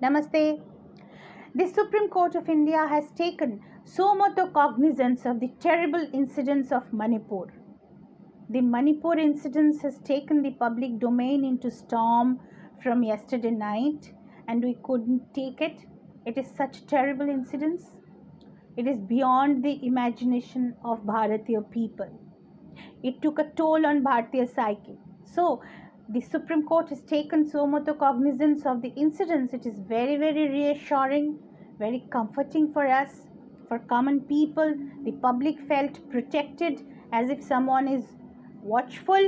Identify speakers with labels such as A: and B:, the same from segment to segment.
A: Namaste. The Supreme Court of India has taken so much cognizance of the terrible incidents of Manipur. The Manipur incidents has taken the public domain into storm from yesterday night, and we couldn't take it. It is such terrible incidents. It is beyond the imagination of Bharatiya people. It took a toll on Bharatiya psyche. So, the Supreme Court has taken so much cognizance of the incidents. It is very, very reassuring, very comforting for us, for common people. The public felt protected as if someone is watchful.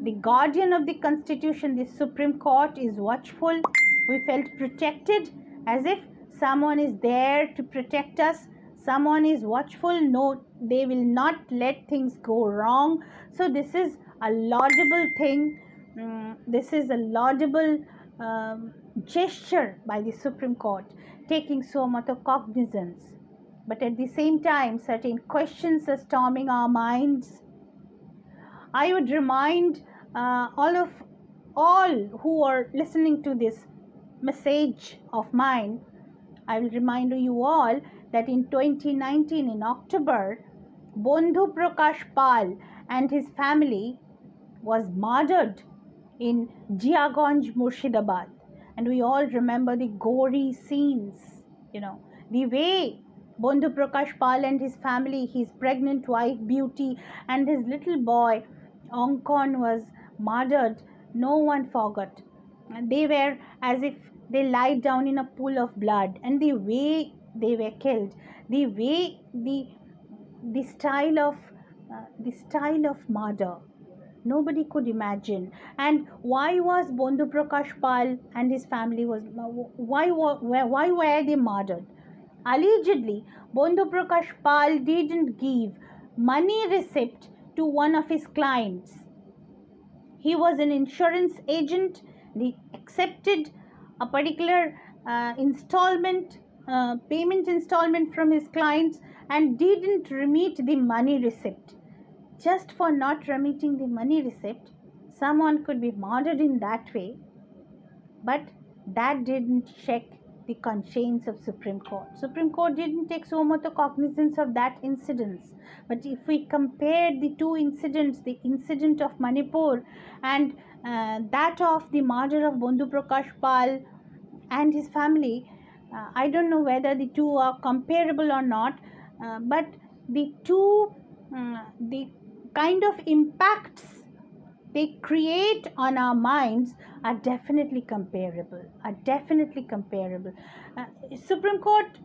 A: The guardian of the Constitution, the Supreme Court, is watchful. We felt protected as if someone is there to protect us. Someone is watchful. No, they will not let things go wrong. So this is a laudable thing. This is a laudable gesture by the Supreme Court, taking so much of cognizance. But at the same time, certain questions are storming our minds. I would remind all who are listening to this message of mine, I will remind you all that in 2019 in October, Bondhu Prakash Pal and his family was murdered in Jiaganj, Murshidabad. And we all remember the gory scenes, the way Bondhu Prakash Pal and his family, his pregnant wife Beauty and his little boy Ankon was murdered. No one forgot. They were as if they lied down in a pool of blood, and the way they were killed, the way the style of murder, nobody could imagine. And why was Bondhu Prakash Pal and his family why were they murdered? Allegedly, Bondhu Prakash Pal didn't give money receipt to one of his clients. He was an insurance agent. He accepted a particular payment installment from his clients and didn't remit the money receipt. Just for not remitting the money receipt, someone could be murdered in that way. But that didn't shake the conscience of Supreme Court. Supreme Court didn't take so much cognizance of that incident. But if we compare the two incidents, the incident of Manipur and that of the murder of Bondhu Prakash Pal and his family, I don't know whether the two are comparable or not, but the two, the kind of impacts they create on our minds are definitely comparable. Supreme Court,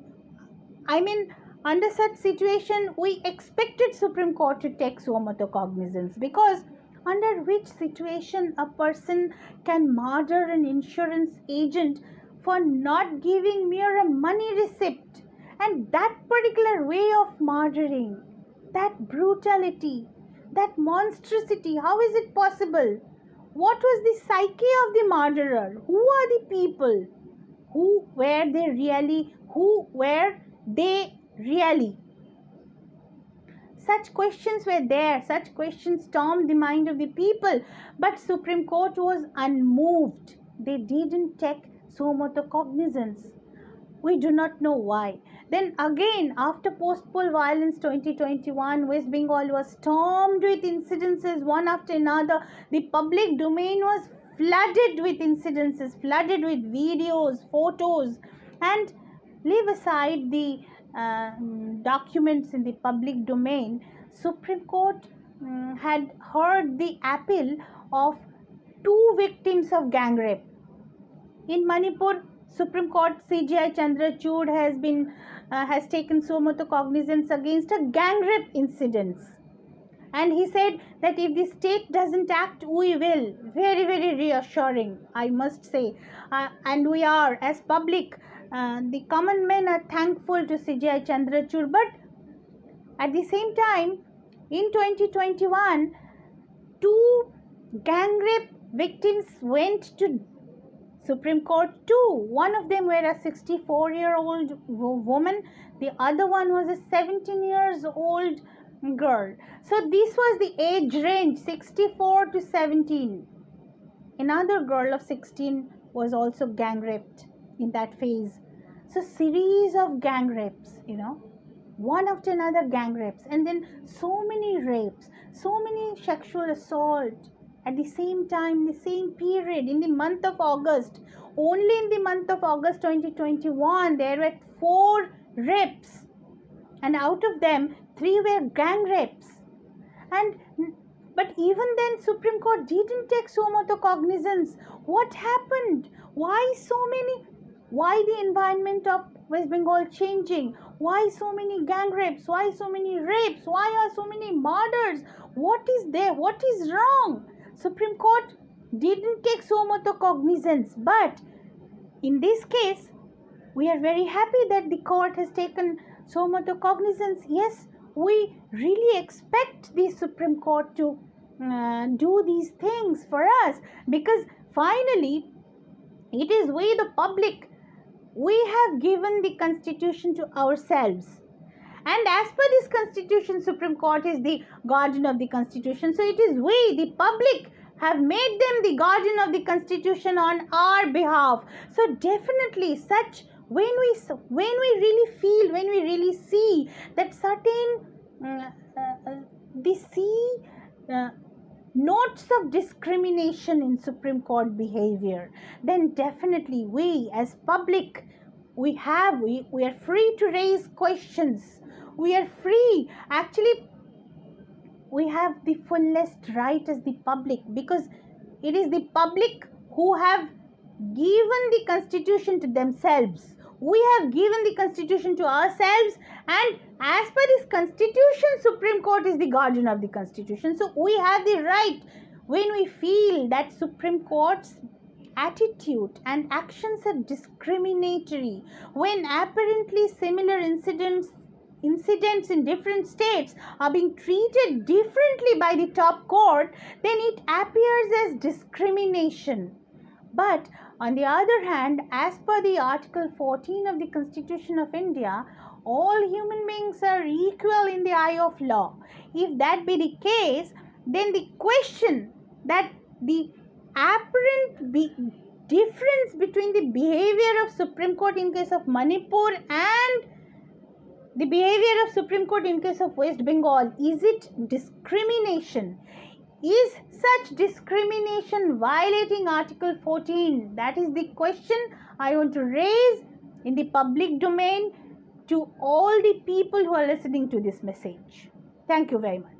A: under such situation, we expected Supreme Court to take so much cognizance, because under which situation a person can murder an insurance agent for not giving mere a money receipt, and that particular way of murdering, that brutality, that monstrosity, how is it possible? What was the psyche of the murderer? Who are the people? Who were they really? Such questions were there. Such questions stormed the mind of the people. But Supreme Court was unmoved. They didn't take so much cognizance. We do not know why. Then again, after post-poll violence 2021, West Bengal was stormed with incidences one after another. The public domain was flooded with incidences, flooded with videos, photos, and leave aside the documents in the public domain. Supreme Court had heard the appeal of two victims of gang rape. In Manipur, Supreme Court CJI Chandrachud has taken so much cognizance against a gang rape incidents, and he said that if the state doesn't act, we will. Very, very reassuring, I must say. And we are, as public, the common men are thankful to CJI Chandrachud. But at the same time, in 2021, two gang rape victims went to Supreme Court too. One of them were a 64-year-old woman. The other one was a 17-year-old girl. So this was the age range, 64 to 17. Another girl of 16 was also gang raped. in that phase. So series of gang rapes, one after another gang rapes, and then so many rapes, so many sexual assault at the same time, the same period, in the month of August. Only in the month of August 2021, there were 4 rapes, and out of them, 3 were gang rapes. And but even then, Supreme Court didn't take so much of cognizance. What happened? Why so many? Why the environment of West Bengal changing? Why so many gang rapes? Why so many rapes? Why are so many murders? What is there? What is wrong? Supreme Court didn't take so much of cognizance. But in this case, we are very happy that the court has taken so much of cognizance. Yes, we really expect the Supreme Court to do these things for us, because finally it is we, the public, we have given the constitution to ourselves, and as per this constitution, Supreme Court is the guardian of the constitution. So it is we, the public, have made them the guardian of the constitution on our behalf. So definitely such, when we really feel, when we really see that certain they see notes of discrimination in Supreme Court behavior, then definitely we as public, we are free to raise questions. We are free, actually we have the fullest right as the public, because it is the public who have given the constitution to themselves. We have given the constitution to ourselves, and as per this constitution, Supreme Court is the guardian of the constitution. So we have the right, when we feel that Supreme Court's attitude and actions are discriminatory, when apparently similar incidents in different states are being treated differently by the top court, then it appears as discrimination. But on the other hand, as per the Article 14 of the Constitution of India, all human beings are equal in the eye of law. If that be the case, then the question that the apparent difference between the behavior of Supreme Court in case of Manipur and the behavior of Supreme Court in case of West Bengal, is it discrimination? Is such discrimination violating Article 14? That is the question I want to raise in the public domain to all the people who are listening to this message. Thank you very much.